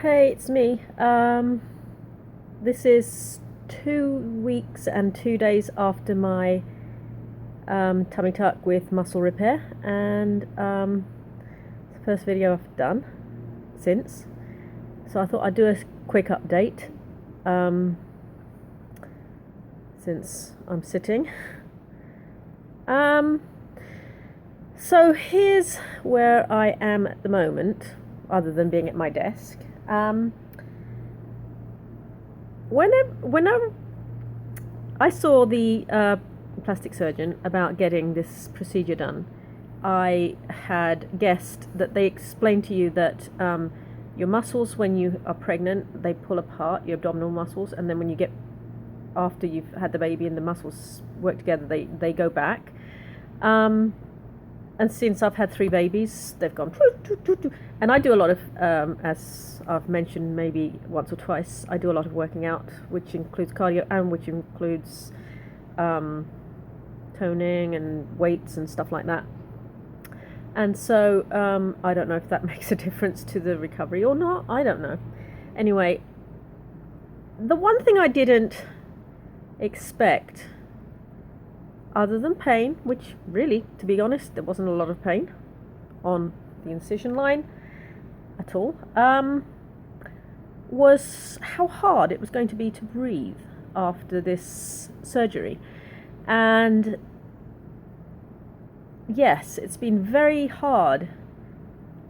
Hey, it's me. This is 2 weeks and 2 days after my tummy tuck with muscle repair, and it's the first video I've done since. So I thought I'd do a quick update since I'm sitting. So here's where I am at the moment, other than being at my desk. Whenever I saw the plastic surgeon about getting this procedure done, I had guessed that they explained to you that your muscles, when you are pregnant, they pull apart, your abdominal muscles, and then when you get, after you've had the baby and the muscles work together, they go back. And since I've had 3 babies, they've gone and I do a lot of, as I've mentioned maybe once or twice, I do a lot of working out, which includes cardio and which includes toning and weights and stuff like that. And so I don't know if that makes a difference to the recovery or not. I don't know. Anyway, the one thing I didn't expect, other than pain, which really, to be honest, there wasn't a lot of pain on the incision line at all, was how hard it was going to be to breathe after this surgery. And yes, it's been very hard.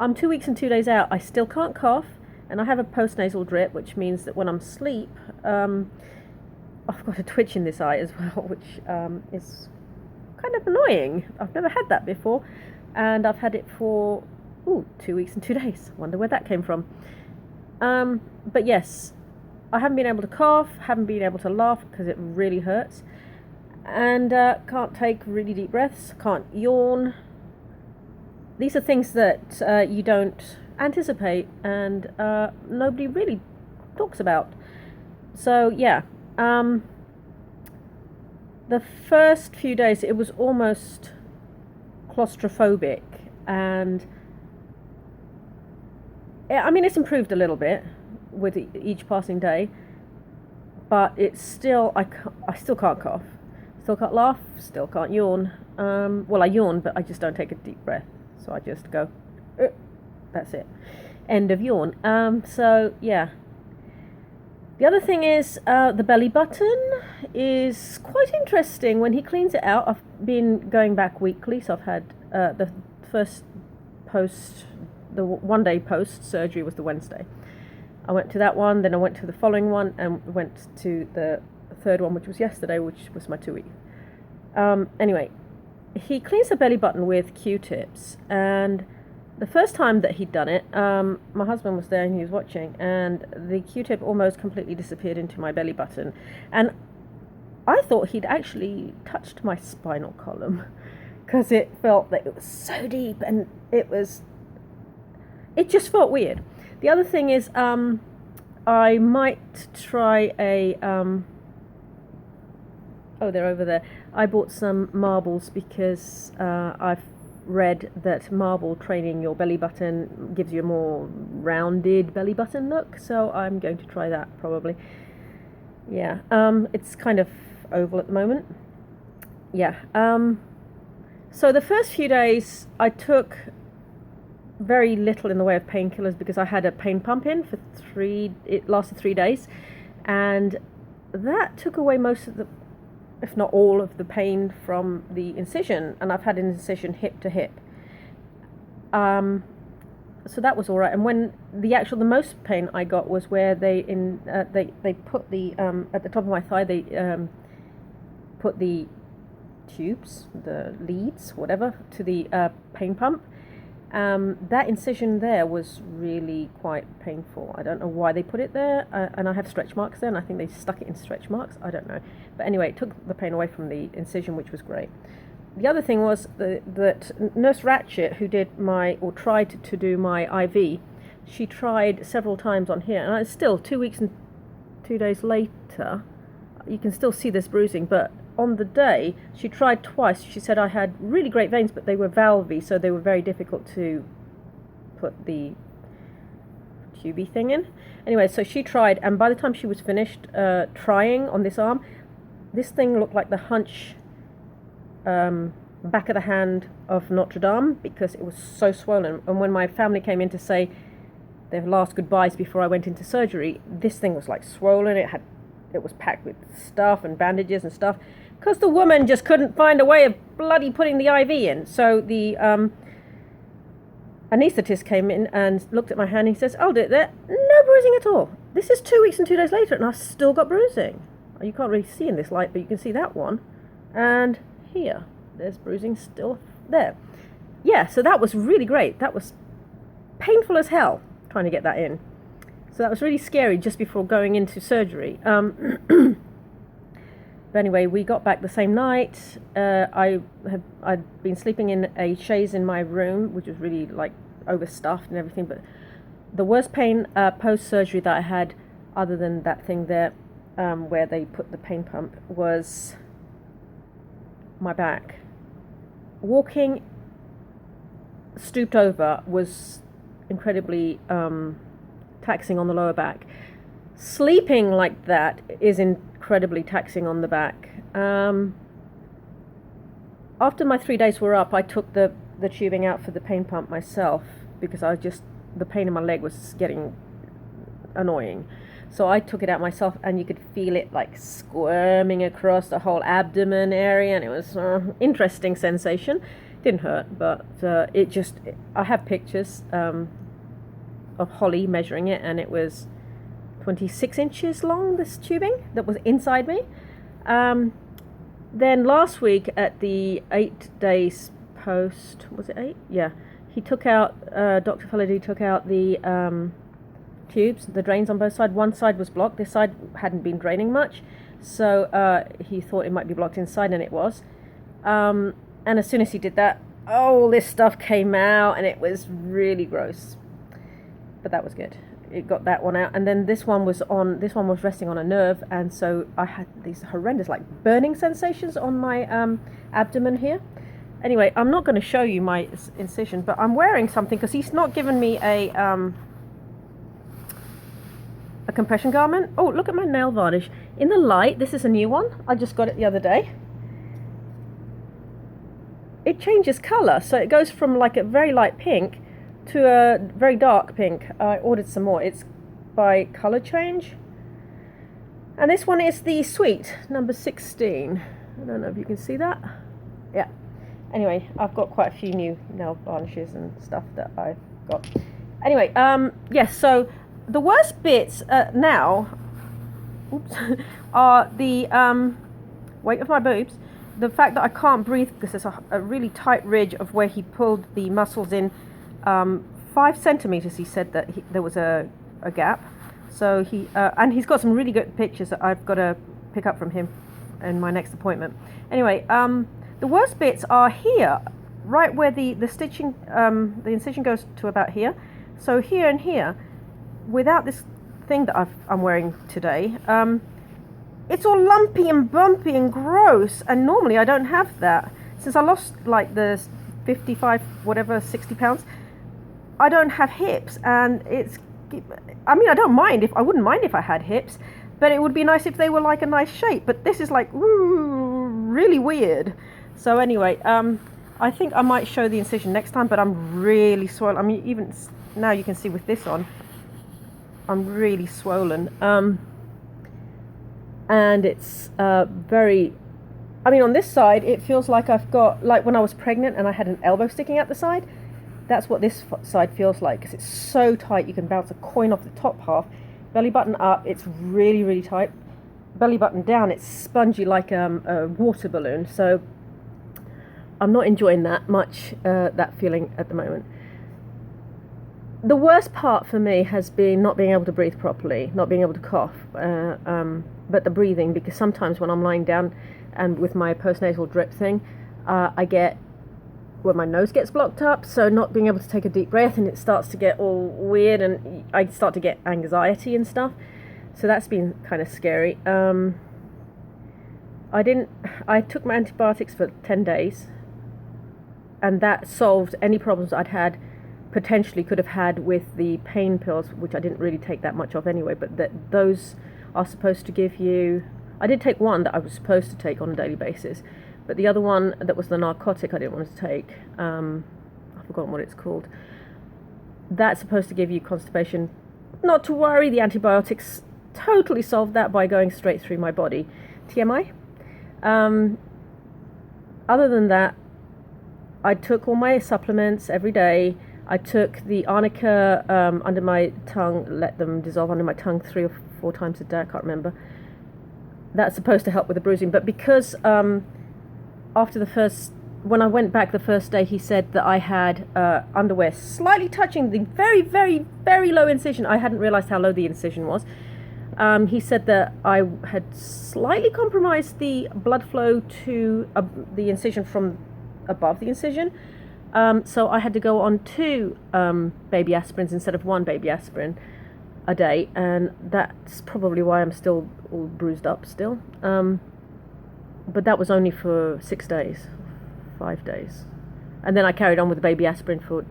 I'm 2 weeks and 2 days out. I still can't cough, and I have a postnasal drip, which means that when I'm asleep, I've got a twitch in this eye as well, which is kind of annoying. I've never had that before, and I've had it for 2 weeks and 2 days. Wonder where that came from. But yes, I haven't been able to cough, haven't been able to laugh because it really hurts, and can't take really deep breaths, can't yawn. These are things that you don't anticipate, and nobody really talks about. So yeah, the first few days it was almost claustrophobic, and I mean, it's improved a little bit with each passing day, but it's still, I still can't cough, still can't laugh, still can't yawn. Well, I yawn, but I just don't take a deep breath, so I just go, that's it, end of yawn. So yeah. The other thing is the belly button is quite interesting. When he cleans it out, I've been going back weekly, so I've had the first post, the 1 day post surgery was the Wednesday. I went to that one, then I went to the following one, and went to the third one, which was yesterday, which was my 2 week. Anyway, he cleans the belly button with Q-tips, and the first time that he'd done it, my husband was there and he was watching, and the Q-tip almost completely disappeared into my belly button, and I thought he'd actually touched my spinal column, because it felt that it was so deep, and it just felt weird. The other thing is, I might try a, they're over there. I bought some marbles because I've read that marble training your belly button gives you a more rounded belly button look, so I'm going to try that probably. Yeah, it's kind of oval at the moment. Yeah, so the first few days I took very little in the way of painkillers because I had a pain pump in for it lasted 3 days, and that took away most of the, if not all of the pain from the incision, and I've had an incision hip to hip. So that was all right. And when the most pain I got was where they put the at the top of my thigh, they put the tubes, the leads, whatever, to the pain pump. That incision there was really quite painful. I don't know why they put it there, and I have stretch marks there, and I think they stuck it in stretch marks. I don't know, but anyway, it took the pain away from the incision, which was great. The other thing was that Nurse Ratchet, who tried to do my IV, she tried several times on here, and it's still 2 weeks and 2 days later, you can still see this bruising, but on the day, she tried twice. She said I had really great veins, but they were valvy, so they were very difficult to put the tubey thing in. Anyway, so she tried, and by the time she was finished trying on this arm, this thing looked like the hunch back of the hand of Notre Dame, because it was so swollen. And when my family came in to say their last goodbyes before I went into surgery, this thing was like swollen. It was packed with stuff and bandages and stuff, because the woman just couldn't find a way of bloody putting the IV in. So the anaesthetist came in and looked at my hand. He says, "I'll do it there." No bruising at all. This is 2 weeks and 2 days later, and I've still got bruising. You can't really see in this light, but you can see that one. And here, there's bruising still there. Yeah, so that was really great. That was painful as hell, trying to get that in. So that was really scary just before going into surgery. But anyway, we got back the same night. I'd been sleeping in a chaise in my room, which was really like overstuffed and everything. But the worst pain post-surgery that I had, other than that thing there where they put the pain pump, was my back. Walking stooped over was incredibly taxing on the lower back. Sleeping like that is incredibly taxing on the back. After my 3 days were up, I took the tubing out for the pain pump myself, because the pain in my leg was getting annoying. So I took it out myself, and you could feel it like squirming across the whole abdomen area, and it was interesting sensation. Didn't hurt, but I have pictures of Holly measuring it, and it was 26 inches long, this tubing that was inside me. Then last week at the 8 days post, was it 8? Yeah. He took out, Dr. Faladay took out the tubes, the drains on both sides. One side was blocked, this side hadn't been draining much, so he thought it might be blocked inside, and it was. And as soon as he did that, all this stuff came out, and it was really gross. But that was good. It got that one out, and then this one was resting on a nerve, and so I had these horrendous like burning sensations on my abdomen here. Anyway, I'm not going to show you my incision, but I'm wearing something because he's not given me a compression garment. Oh, look at my nail varnish. In the light, this is a new one. I just got it the other day. It changes colour, so it goes from like a very light pink to a very dark pink. I ordered some more. It's by Colour Change. And this one is the Sweet, number 16. I don't know if you can see that. Yeah. Anyway, I've got quite a few new nail varnishes and stuff that I've got. Anyway, yes, so the worst bits now are the weight of my boobs, the fact that I can't breathe because there's a really tight ridge of where he pulled the muscles in 5 centimeters. He said that there was a gap. So and he's got some really good pictures that I've got to pick up from him in my next appointment. Anyway, the worst bits are here, right where the stitching, the incision goes to about here. So here and here, without this thing that I'm wearing today, it's all lumpy and bumpy and gross, and normally I don't have that. Since I lost like the 55, whatever, 60 pounds, I don't have hips, and I wouldn't mind if I had hips, but it would be nice if they were like a nice shape, but this is like really weird. So anyway, I think I might show the incision next time, but I'm really swollen. I mean, even now you can see with this on, I'm really swollen. And it's very, on this side, it feels like I've got, like when I was pregnant and I had an elbow sticking out the side, that's what this side feels like, because it's so tight you can bounce a coin off the top half. Belly button up, it's really, really tight. Belly button down, it's spongy like a water balloon. So I'm not enjoying that much, that feeling at the moment. The worst part for me has been not being able to breathe properly, not being able to cough, but the breathing, because sometimes when I'm lying down and with my postnatal drip thing, my nose gets blocked up, so not being able to take a deep breath, and it starts to get all weird, and I start to get anxiety and stuff. So that's been kind of scary. I took my antibiotics for 10 days, and that solved any problems I'd had potentially could have had with the pain pills, which I didn't really take that much of anyway, but those are supposed to give you, I did take one that I was supposed to take on a daily basis, but the other one that was the narcotic I didn't want to take, I've forgotten what it's called, that's supposed to give you constipation. Not to worry, the antibiotics totally solved that by going straight through my body. TMI. Other than that, I took all my supplements every day. I took the arnica under my tongue, let them dissolve under my tongue 3 or 4 times a day, I can't remember. That's supposed to help with the bruising, but because after the first, when I went back the first day, he said that I had underwear slightly touching the very, very, very low incision. I hadn't realized how low the incision was. He said that I had slightly compromised the blood flow to the incision from above the incision. So I had to go on 2 baby aspirins instead of 1 baby aspirin a day, and that's probably why I'm still all bruised up still. But that was only for 6 days, 5 days. And then I carried on with the baby aspirin for,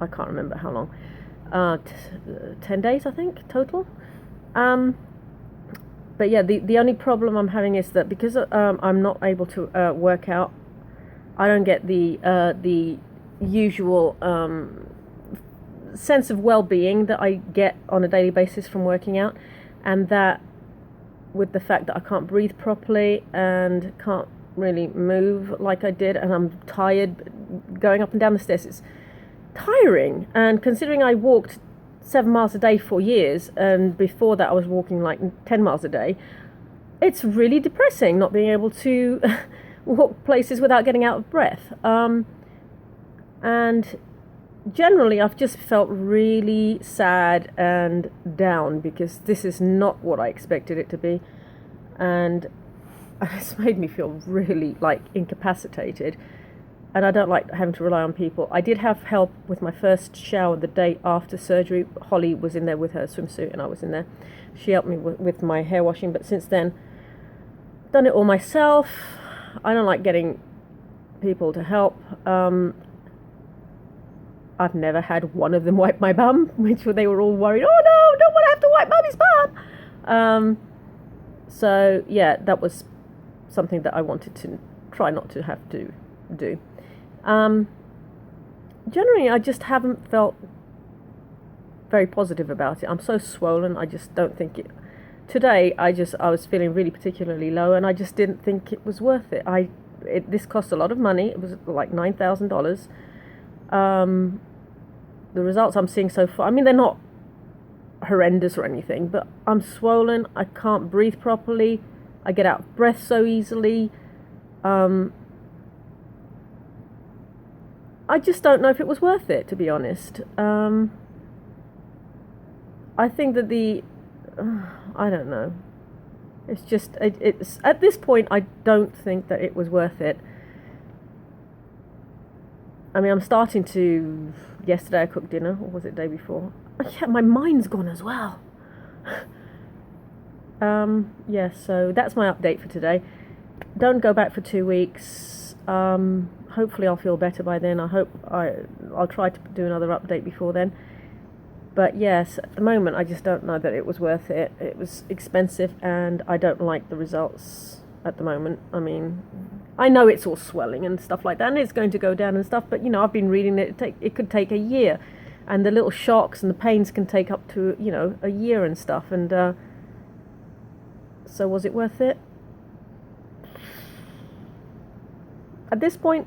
I can't remember how long, 10 days I think, total. But yeah, the only problem I'm having is that because I'm not able to work out, I don't get the usual sense of well-being that I get on a daily basis from working out, and that with the fact that I can't breathe properly and can't really move like I did, and I'm tired going up and down the stairs, it's tiring. And considering I walked 7 miles a day for years, and before that I was walking like 10 miles a day, it's really depressing not being able to walk places without getting out of breath. And generally I've just felt really sad and down because this is not what I expected it to be, and it's made me feel really like incapacitated, and I don't like having to rely on people. I did have help with my first shower the day after surgery. Holly was in there with her swimsuit and I was in there. She helped me with my hair washing, but since then I've done it all myself. I don't like getting people to help. I've never had one of them wipe my bum, which they were all worried, oh no, don't want to have to wipe Mummy's bum. So yeah, that was something that I wanted to try not to have to do. Generally, I just haven't felt very positive about it. I'm so swollen, I just don't think it. Today, I was feeling really particularly low, and I just didn't think it was worth it. This cost a lot of money. It was like $9,000. The results I'm seeing so far, I mean, they're not horrendous or anything, but I'm swollen. I can't breathe properly. I get out of breath so easily. I just don't know if it was worth it, to be honest. I think that I don't know. It's just, it's at this point, I don't think that it was worth it. I mean, I'm starting to, yesterday I cooked dinner, or was it the day before? Yeah, my mind's gone as well. Yeah, so that's my update for today. Don't go back for 2 weeks. Hopefully I'll feel better by then. I'll try to do another update before then. But yes, at the moment I just don't know that it was worth it. It was expensive and I don't like the results at the moment. I mean, I know it's all swelling and stuff like that, and it's going to go down and stuff, but you know, I've been reading it could take a year, and the little shocks and the pains can take up to, you know, a year and stuff, and so was it worth it? At this point,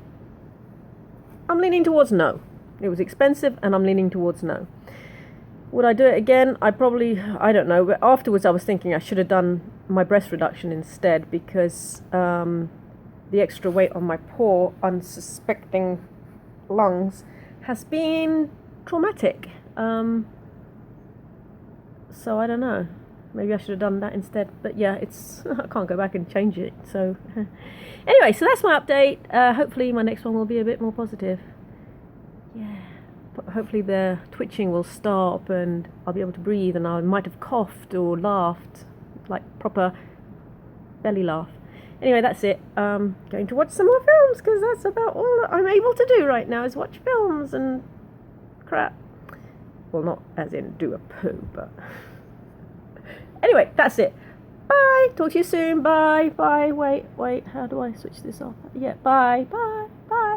I'm leaning towards no. It was expensive and I'm leaning towards no. Would I do it again? I don't know, but afterwards I was thinking I should have done my breast reduction instead, because the extra weight on my poor unsuspecting lungs has been traumatic. So I don't know, maybe I should have done that instead, but yeah, I can't go back and change it. So anyway, so that's my update. Hopefully my next one will be a bit more positive. Yeah, but hopefully the twitching will stop and I'll be able to breathe, and I might have coughed or laughed, like proper belly laugh. Anyway, that's it. Going to watch some more films, because that's about all that I'm able to do right now, is watch films and crap. Well, not as in do a poo, but anyway, that's it. Bye. Talk to you soon. Bye. Bye. Wait. How do I switch this off? Yeah. Bye. Bye. Bye.